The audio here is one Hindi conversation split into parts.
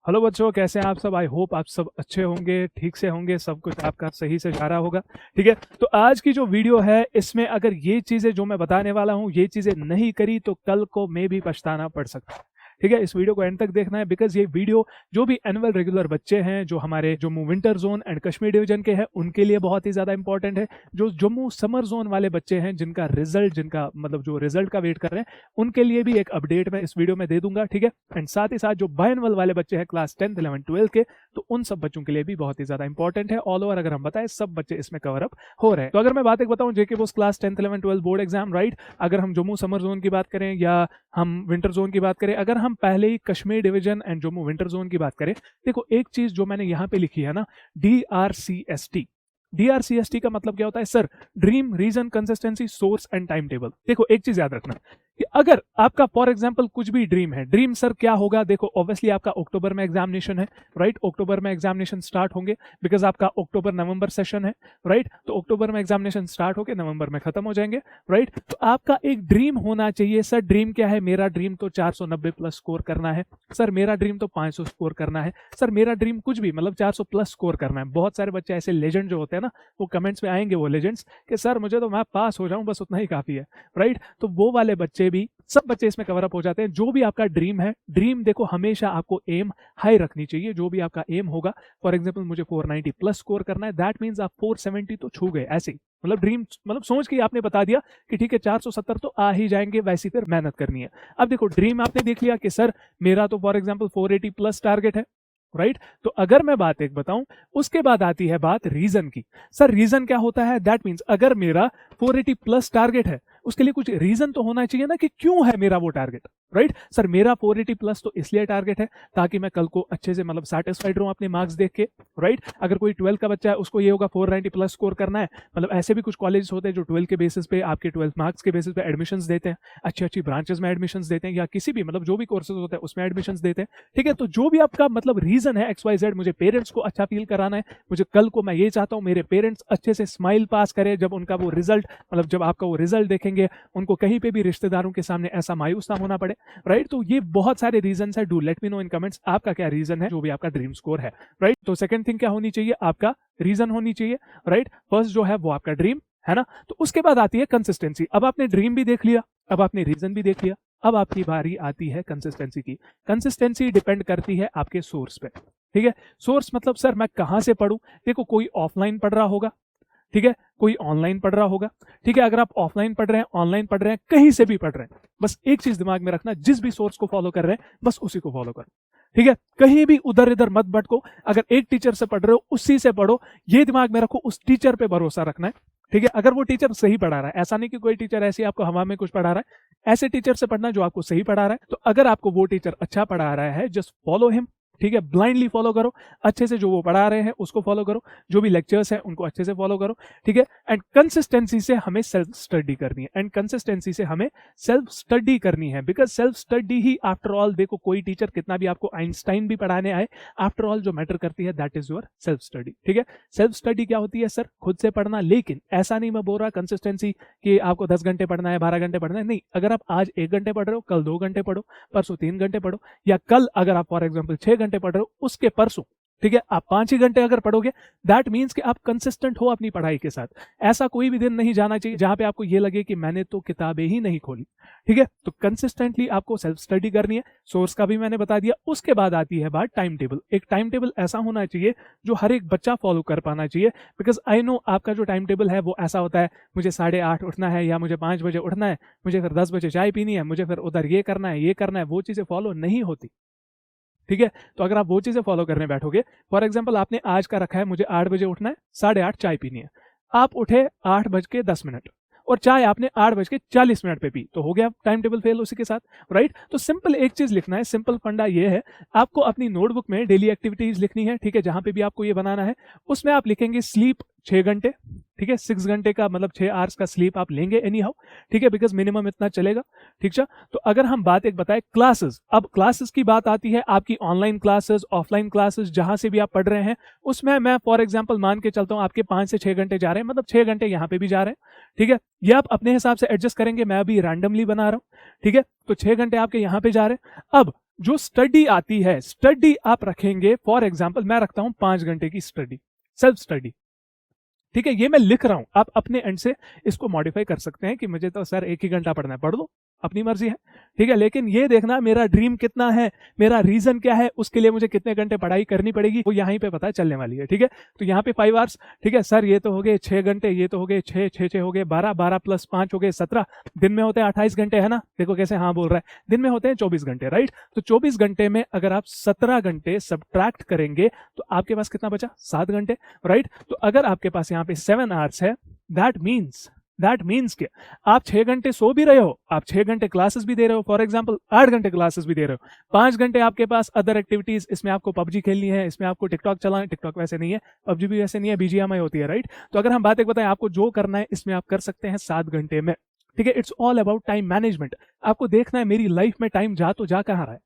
हेलो बच्चों, कैसे हैं आप सब। आई होप आप सब अच्छे होंगे, ठीक से होंगे, सब कुछ आपका सही से जा रहा होगा। ठीक है, तो आज की जो वीडियो है इसमें अगर ये चीज़ें जो मैं बताने वाला हूँ ये चीज़ें नहीं करी तो कल को मैं भी पछताना पड़ सकता है। ठीक है, इस वीडियो को एंड तक देखना है बिकॉज ये वीडियो जो भी एनुअल रेगुलर बच्चे हैं, जो हमारे Jammu winter zone and Kashmir division के हैं, उनके लिए बहुत ही ज़्यादा इंपॉर्टेंट है। जो जम्मू समर जोन वाले बच्चे हैं, जिनका रिजल्ट जो रिजल्ट का वेट कर रहे हैं, उनके लिए भी एक अपडेट मैं इस वीडियो में दे दूंगा। ठीक है, एंड साथ ही साथ जो बायनवल वाले बच्चे हैं क्लास 10th 11th 12th के, तो उन सब बच्चों के लिए भी बहुत ही ज्यादा इंपॉर्टेंट है। ऑल ओवर अगर हम बताएं सब बच्चे इसमें कवर अप हो रहे हैं। तो अगर मैं बात एक बताऊं, JK Bose class 10th 11th 12th board exam, right, अगर हम जम्मू समर जोन की बात करें या हम विंटर जोन की बात करें, अगर हम पहले ही Kashmir division and Jammu winter zone की बात करें, देखो एक चीज जो मैंने यहां पे लिखी है ना, DRCST। DRCST का मतलब क्या होता है sir? Dream, reason, consistency, source and time table. देखो एक चीज याद रखना कि अगर आपका फॉर एग्जांपल कुछ भी ड्रीम है, ड्रीम सर क्या होगा? देखो ऑब्वियसली आपका अक्टूबर में एग्जामिनेशन है, राइट, अक्टूबर में एग्जामिनेशन स्टार्ट होंगे बिकॉज आपका अक्टूबर नवंबर सेशन है, राइट, तो अक्टूबर में एग्जामिनेशन स्टार्ट होकर नवंबर में खत्म हो जाएंगे, राइट। तो आपका एक ड्रीम होना चाहिए। सर ड्रीम क्या है? मेरा ड्रीम तो 490 प्लस स्कोर करना है, सर मेरा ड्रीम तो 500 स्कोर करना है, सर मेरा ड्रीम कुछ भी मतलब 400 प्लस स्कोर करना है। बहुत सारे बच्चे ऐसे लेजेंड जो होते हैं ना, वो कमेंट्स में आएंगे वो लेजेंड्स कि सर मुझे तो मैं पास हो जाऊं बस उतना ही काफी है, राइट। तो वो वाले बच्चे भी, सब बच्चे इसमें कवर अप हो जाते हैं। जो भी आपका ड्रीम है, ड्रीम देखो हमेशा आपको एम हाई रखनी चाहिए। जो भी आपका एम होगा, फॉर एग्जांपल मुझे 490 प्लस स्कोर करना है, दैट मींस आप 470 तो छू गए ऐसे ही। मतलब ड्रीम मतलब सोच के आपने बता दिया कि ठीक है 470 तो आ ही जाएंगे, वैसी फिर मेहनत करनी है। अब देखो ड्रीम आपने देख लिया कि सर मेरा तो फॉर एग्जांपल 480 प्लस टारगेट है, राइट। तो अगर मैं बात एक बताऊं, उसके बाद आती है बात रीजन की। सर रीजन क्या होता है? दैट मींस अगर मेरा 480 प्लस टारगेट है, उसके लिए कुछ रीजन तो होना चाहिए ना कि क्यों है मेरा वो टारगेट, राइट। सर मेरा 480 प्लस तो इसलिए टारगेट है ताकि मैं कल को अच्छे से मतलब सेटिस्फाइड रहूं अपने मार्क्स देख के, राइट। अगर कोई 12 का बच्चा है उसको ये होगा 490 प्लस स्कोर करना है, मतलब ऐसे भी कुछ कॉलेज होते हैं जो 12 के बेसिस पे आपके 12 मार्क्स के बेसिस पे एडमिशंस देते हैं, अच्छी अच्छी ब्रांचेस में एडमिशंस देते हैं, या किसी भी मतलब जो भी कोर्सेज होते हैं उसमें एडमिशंस देते हैं। ठीक है, तो जो भी आपका मतलब रीजन है XYZ, मुझे पेरेंट्स को अच्छा फील कराना है, मुझे कल को मैं ये चाहता हूँ मेरे पेरेंट्स अच्छे से स्माइल पास करें जब उनका वो रिजल्ट, मतलब जब आपका वो रिजल्ट देखेंगे, उनको कहीं पे भी रिश्तेदारों के सामने ऐसा मायूस ना होना पड़े, राइट। तो ये बहुत सारे रीजन है। Do let me know in comments आपका क्या रीजन है जो भी आपका ड्रीम स्कोर है, राइट। तो सेकंड थिंग क्या होनी चाहिए? आपका रीजन होनी चाहिए, राइट। फर्स्ट जो है वो आपका ड्रीम है ना। तो उसके बाद आती है कंसिस्टेंसी। अब आपने ड्रीम भी देख लिया, अब आपने रीजन भी देख लिया, अब आपकी बारी आती है कंसिस्टेंसी की। कंसिस्टेंसी डिपेंड करती है आपके सोर्स पे। ठीक है, सोर्स मतलब सर मैं कहां से पढ़ूं? देखो कोई ऑफलाइन पढ़ रहा होगा, ठीक है, कोई ऑनलाइन पढ़ रहा होगा। ठीक है, अगर आप ऑफलाइन पढ़ रहे हैं, ऑनलाइन पढ़ रहे हैं, कहीं से भी पढ़ रहे हैं, बस एक चीज दिमाग में रखना, जिस भी सोर्स को फॉलो कर रहे हैं बस उसी को फॉलो करो। ठीक है, कहीं भी उधर इधर मत भटको। अगर एक टीचर से पढ़ रहे हो उसी से पढ़ो, ये दिमाग में रखो, उस टीचर पे भरोसा रखना है। ठीक है, अगर वो टीचर सही पढ़ा रहा है, ऐसा नहीं कि कोई टीचर ऐसे आपको हवा में कुछ पढ़ा रहा है, ऐसे टीचर से पढ़ना जो आपको सही पढ़ा रहा है। तो अगर आपको वो टीचर अच्छा पढ़ा रहा है, जस्ट फॉलो हिम। ठीक है, ब्लाइंडली फॉलो करो, अच्छे से जो वो पढ़ा रहे हैं उसको फॉलो करो, जो भी लेक्चर्स हैं उनको अच्छे से फॉलो करो। ठीक है, एंड कंसिस्टेंसी से हमें सेल्फ स्टडी करनी है, एंड कंसिस्टेंसी से हमें सेल्फ स्टडी करनी है, because self study he after all, देखो कोई टीचर कितना भी आपको आइंस्टाइन भी पढ़ाने आए, आफ्टर ऑल जो मैटर करती है that is your self study. ठीक है, सेल्फ स्टडी क्या होती है सर? खुद से पढ़ना। लेकिन ऐसा नहीं मैं बोल रहा कंसिस्टेंसी कि आपको 10 घंटे पढ़ना है, 12 घंटे पढ़ना है, नहीं। अगर आप आज 1 घंटे पढ़ रहे हो, कल 2 घंटे पढ़ो, परसों 3 घंटे पढ़ो, या कल अगर आप फॉर एग्जाम्पल 6 घंटे पढ़ रहे हो, उसके परसों ठीक है आप 5 ही घंटे अगर पढ़ोगे, दैट मीन्स कि आप कंसिस्टेंट हो अपनी पढ़ाई के साथ। ऐसा कोई भी दिन नहीं जाना चाहिए जहां पे आपको ये लगे कि मैंने तो किताबें ही नहीं खोली। ठीक है, तो कंसिस्टेंटली आपको सेल्फ स्टडी करनी है। सोर्स का भी मैंने बता दिया। उसके बाद आती है बात टाइम टेबल। एक टाइम टेबल ऐसा होना चाहिए जो हर एक बच्चा फॉलो कर पाना चाहिए, बिकॉज आई नो आपका जो टाइम टेबल है वो ऐसा होता है, मुझे 8:30 उठना है, या मुझे 5 बजे उठना है, मुझे फिर 10 बजे चाय पीनी है, मुझे फिर उधर ये करना है, ये करना है। वो चीजें फॉलो नहीं होती। ठीक है, तो अगर आप वो चीजें फॉलो करने बैठोगे, फॉर एग्जाम्पल आपने आज का रखा है मुझे 8 बजे उठना है, 8:30 चाय पीनी है, आप उठे 8:10 और चाय आपने 8:40 पे पी, तो हो गया टाइम टेबल फेल उसी के साथ, राइट। तो सिंपल एक चीज लिखना है, सिंपल फंडा ये है, आपको अपनी नोटबुक में डेली एक्टिविटीज लिखनी है। ठीक है, जहां पे भी आपको ये बनाना है उसमें आप लिखेंगे स्लीप 6 घंटे। ठीक है, 6 घंटे का मतलब 6 आवर्स का स्लीप आप लेंगे एनी हाउ। ठीक है, बिकॉज मिनिमम इतना चलेगा। ठीक है, तो अगर हम बात एक बताएं क्लासेस, अब क्लासेस की बात आती है आपकी ऑनलाइन क्लासेस, ऑफलाइन क्लासेस, जहां से भी आप पढ़ रहे हैं उसमें मैं फॉर एग्जांपल मान के चलता हूं आपके 5 से 6 घंटे जा रहे हैं, मतलब 6 घंटे यहाँ पे भी जा रहे हैं। ठीक है, ये आप अपने हिसाब से एडजस्ट करेंगे, मैं अभी रैंडमली बना रहा हूं। ठीक है, तो 6 घंटे आपके यहाँ पे जा रहे हैं। अब जो स्टडी आती है, स्टडी आप रखेंगे, फॉर एग्जाम्पल मैं रखता हूं 5 घंटे की स्टडी, सेल्फ स्टडी, ठीक है, ये मैं लिख रहा हूं, आप अपने एंड से इसको मॉडिफाई कर सकते हैं कि मुझे तो सर 1 ही घंटा पढ़ना है, पढ़ लो, अपनी मर्जी है, ठीक है, लेकिन ये देखना मेरा ड्रीम कितना है, मेरा रीजन क्या है, उसके लिए मुझे कितने घंटे पढ़ाई करनी पड़ेगी, वो यहीं पे पता चलने वाली है, ठीक है। तो यहाँ पे 5 आवर्स, ठीक है सर, ये तो हो गए 6 घंटे, ये तो हो गए 6 हो गए 12, 12 प्लस 5 हो गए 17, दिन में होते हैं 28 घंटे, है ना, देखो कैसे हाँ बोल रहा है, दिन में होते हैं 24 घंटे, राइट। तो 24 घंटे में अगर आप 17 घंटे सब्ट्रैक्ट करेंगे तो आपके पास कितना बचा, 7 घंटे, राइट। तो अगर आपके पास यहाँ पे 7 आवर्स है, दैट मीन्स कि आप 6 घंटे सो भी रहे हो, आप 6 घंटे क्लासेस भी दे रहे हो, फॉर एग्जांपल 8 घंटे क्लासेस भी दे रहे हो, 5 घंटे आपके पास अदर एक्टिविटीज, इसमें आपको पबजी खेलनी है, इसमें आपको टिकटॉक चलाना है, टिकटॉक वैसे नहीं है, पबजी भी वैसे नहीं है, बीजीएमआई होती है, राइट। तो अगर हम बात एक बताएं, आपको जो करना है इसमें आप कर सकते हैं 7 घंटे में, ठीक है। It's all about time management, आपको देखना है मेरी लाइफ में टाइम जा तो जा कहाँ रहा है,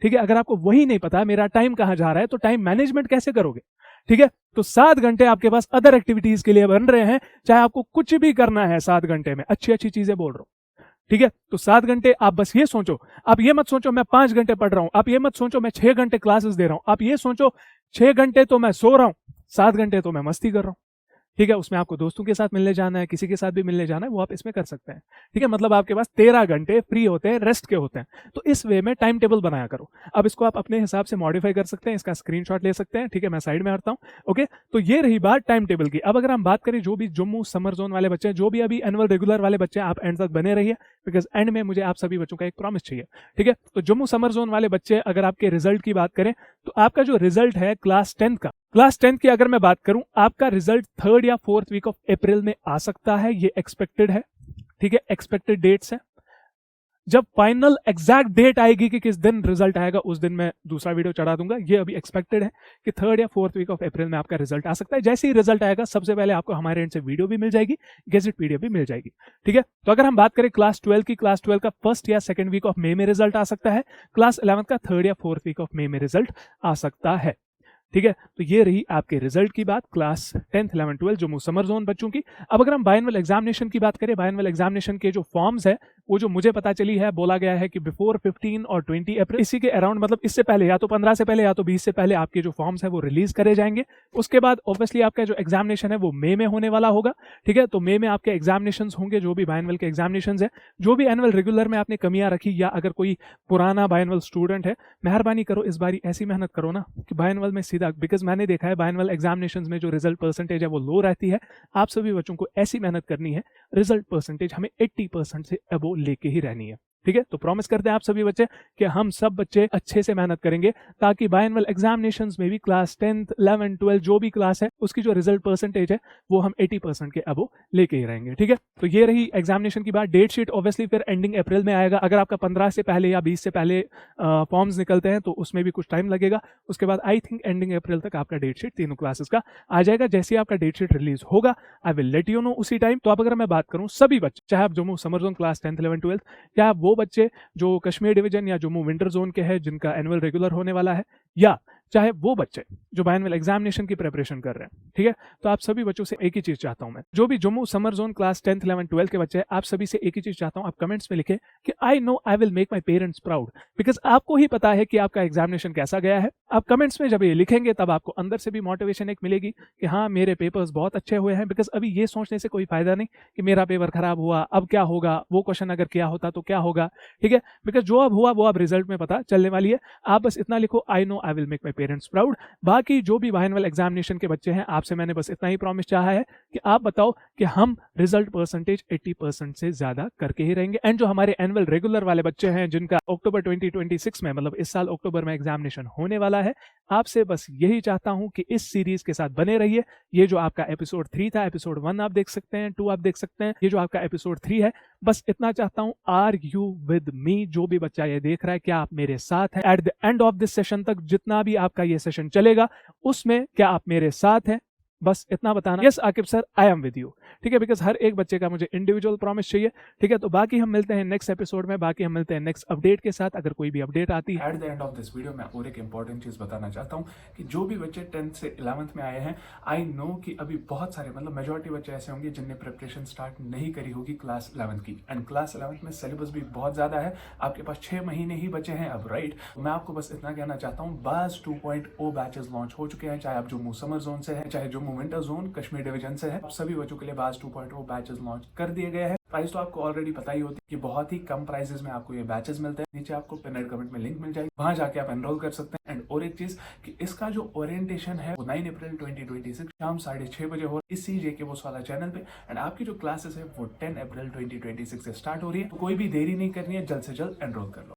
ठीक है। अगर आपको वही नहीं पता मेरा टाइम कहाँ जा रहा है तो टाइम मैनेजमेंट कैसे करोगे, ठीक है। तो 7 घंटे आपके पास अदर एक्टिविटीज के लिए बन रहे हैं, चाहे आपको कुछ भी करना है 7 घंटे में, अच्छी अच्छी चीजें बोल रहा हूं, ठीक है। तो 7 घंटे आप बस ये सोचो, आप ये मत सोचो मैं 5 घंटे पढ़ रहा हूं, आप ये मत सोचो मैं 6 घंटे क्लासेस दे रहा हूं, आप ये सोचो 6 घंटे तो मैं सो रहा हूं, 7 घंटे तो मैं मस्ती कर रहा हूं, ठीक है। उसमें आपको दोस्तों के साथ मिलने जाना है, किसी के साथ भी मिलने जाना है, वो आप इसमें कर सकते हैं, ठीक है। मतलब आपके पास 13 घंटे फ्री होते हैं, रेस्ट के होते हैं। तो इस वे में टाइम टेबल बनाया करो। अब इसको आप अपने हिसाब से मॉडिफाई कर सकते हैं, इसका स्क्रीनशॉट ले सकते हैं, ठीक है। मैं साइड में हटता हूं, ओके। तो ये रही बात टाइम टेबल की। अब अगर हम बात करें जो भी जम्मू समर जोन वाले बच्चे हैं, जो भी अभी एनुअल रेगुलर वाले बच्चे हैं, आप एंड तक बने रहिए, बिकॉज एंड में मुझे आप सभी बच्चों का एक प्रॉमिस चाहिए, ठीक है। तो जम्मू समर जोन वाले बच्चे, अगर आपके रिजल्ट की बात करें तो आपका जो रिजल्ट है क्लास 10 का, क्लास 10 की अगर मैं बात करूं, आपका रिजल्ट 3rd या 4th वीक ऑफ अप्रैल में आ सकता है, ये एक्सपेक्टेड है, ठीक है। एक्सपेक्टेड डेट्स है, जब फाइनल एग्जैक्ट डेट आएगी कि किस दिन रिजल्ट आएगा उस दिन मैं दूसरा वीडियो चढ़ा दूंगा। ये अभी एक्सपेक्टेड है कि 3rd या 4th वीक ऑफ अप्रैल में आपका रिजल्ट आ सकता है। जैसे ही रिजल्ट आएगा सबसे पहले आपको हमारे एंड से वीडियो भी मिल जाएगी, गेजेट पीडीएफ भी मिल जाएगी, ठीक है। तो अगर हम बात करें क्लास 12 की, क्लास 12 का 1st या 2nd वीक ऑफ मई में रिजल्ट आ सकता है, क्लास 11 का 3rd या 4th वीक ऑफ मई में रिजल्ट आ सकता है, ठीक है। तो ये रही आपके रिजल्ट की बात, class 10th 11 12 Jammu summer zone बच्चों की। अब अगर हम बायनवल एग्जामिनेशन की बात करें, बायनवल एग्जामिनेशन के जो फॉर्म्स है वो जो मुझे पता चली है, बोला गया है कि बिफोर 15 और 20 अप्रैल, इसी के अराउंड, मतलब इससे पहले, या तो 15 से पहले या तो 20 से पहले आपके जो फॉर्म्स है वो रिलीज करे जाएंगे। उसके बाद ऑब्वियसली आपका जो एग्जामिनेशन है वो मई में होने वाला होगा, ठीक है। तो मई में आपके एग्जामिनेशन होंगे, जो भी बायनवल के एग्जामिनेशन है। जो भी एनुअल रेगुलर में आपने कमियां रखी, या अगर कोई पुराना बायनवल स्टूडेंट है, मेहरबानी करो इस बारी ऐसी मेहनत करो ना कि बायनवल में सीधा, बिकॉज मैंने देखा है बायनवल एग्जामिनेशंस में जो रिजल्ट परसेंटेज है वो लो रहती है। आप सभी बच्चों को ऐसी मेहनत करनी है, रिजल्ट परसेंटेज हमें 80% से अबो लेके ही रहनी है, ठीक है। तो प्रॉमिस करते हैं आप सभी बच्चे कि हम सब बच्चे अच्छे से मेहनत करेंगे, ताकि बायनवल एग्जामिनेशंस में भी क्लास 10th 11 12 जो भी क्लास है उसकी जो रिजल्ट परसेंटेज है वो हम 80% के अबो लेके ही रहेंगे, ठीक है। तो ये रही एग्जामिनेशन की बात। डेट शीट ऑब्वियसली फिर एंडिंग अप्रैल में आएगा। अगर आपका 15 से पहले या 20 से पहले फॉर्म्स निकलते हैं तो उसमें भी कुछ टाइम लगेगा। उसके बाद आई थिंक एंडिंग अप्रैल तक आपका डेट शीट तीनों क्लासेस का आ जाएगा। जैसे ही आपका डेट शीट रिलीज होगा I will let you know उसी टाइम। तो अब अगर मैं बात करूं सभी बच्चे, चाहे आप Jammu summer zone class 10th 11 12 या वो बच्चे जो कश्मीर डिवीजन या जम्मू विंटर जोन के हैं जिनका एनुअल रेगुलर होने वाला है, या चाहे वो बच्चे जो बायनवल एग्जामिनेशन की प्रिपरेशन कर रहे हैं, ठीक है। तो आप सभी बच्चों से एक ही चीज चाहता हूं मैं, जो भी Jammu summer zone class 10th 11 12 के बच्चे हैं, आप सभी से एक ही चीज चाहता हूं, आप कमेंट्स में लिखें कि I know I will make my parents proud, because आपको ही पता है कि आपका एग्जामिनेशन कैसा गया है। आप कमेंट्स में जब ये लिखेंगे तब आपको अंदर से भी मोटिवेशन एक मिलेगी कि हाँ मेरे पेपर्स बहुत अच्छे हुए हैं। बिकॉज अभी ये सोचने से कोई फायदा नहीं कि मेरा पेपर खराब हुआ, अब क्या होगा, वो क्वेश्चन अगर किया होता तो क्या होगा, ठीक है। बिकॉज जो अब हुआ वो अब रिजल्ट में पता चलने वाली है। आप बस इतना लिखो, I know I will make my parents proud. बाकी जो भी बायनवल एग्जामिनेशन के बच्चे हैं, आपसे मैंने बस इतना ही प्रॉमिस चाहा है कि आप बताओ कि हम रिजल्ट परसेंटेज 80% से ज्यादा करके ही रहेंगे। एंड जो हमारे एनुअल रेगुलर वाले बच्चे हैं जिनका अक्टूबर 2026 में, मतलब इस साल अक्टूबर में एग्जामिनेशन होने वाला है, आपसे बस यही चाहता हूं कि इस सीरीज के साथ बने रहिए। ये जो आपका एपिसोड 3 था, एपिसोड 1 आप देख सकते हैं, 2 आप देख सकते हैं, ये जो आपका एपिसोड 3 है, बस इतना चाहता हूं, आर यू विद मी। जो भी बच्चा ये देख रहा है, क्या आप मेरे साथ हैं? At the end of this session तक जितना भी आपका ये सेशन चलेगा उसमें क्या आप मेरे साथ हैं? बस इतना बताना, yes Aqib sir I am with you, ठीक है, बिकॉज हर एक बच्चे का मुझे इंडिविजुअल प्रॉमिस चाहिए, ठीक है। तो बाकी हम मिलते हैं नेक्स्ट एपिसोड में, बाकी हम मिलते हैं नेक्स्ट अपडेट के साथ, अगर कोई भी अपडेट आती है। At the end of this video मैं और एक इंपॉर्टेंट चीज बताना चाहता हूँ कि जो भी बच्चे 10th से 11th में आए हैं, आई नो कि अभी बहुत सारे मतलब मेजोरिटी बच्चे ऐसे होंगे जिनने प्रिपरेशन स्टार्ट नहीं करी होगी क्लास 11th की, एंड क्लास 11th में सिलेबस भी बहुत ज्यादा है, आपके पास 6 महीने ही बचे हैं अब, राइट। मैं आपको बस इतना कहना चाहता हूँ, बाज 2.0 बैचेस लॉन्च हो चुके हैं, चाहे आप जम्मू समर जोन से है, चाहे Jammu winter zone Kashmir division से है, सभी बच्चों के लिए बाज 2.0 बैचेस लॉन्च कर दिए गए हैं। प्राइस तो आपको ऑलरेडी पता ही होती है कि बहुत ही कम प्राइसेस में आपको ये बैचेस मिलते हैं, नीचे आपको पिन कमेंट में लिंक मिल जाएगी, वहां जाके आप एनरोल कर सकते हैं। एंड और एक चीज कि इसका जो ओरिएंटेशन है वो 9 अप्रैल 2026 शाम 6:30 बजे हो इसी जेके बॉस वाला चैनल पे, एंड आपकी जो क्लासेस है वो 10 अप्रैल 2026 से स्टार्ट हो रही है, तो कोई भी देरी नहीं करनी है, जल्द से जल्द एनरोल कर लो।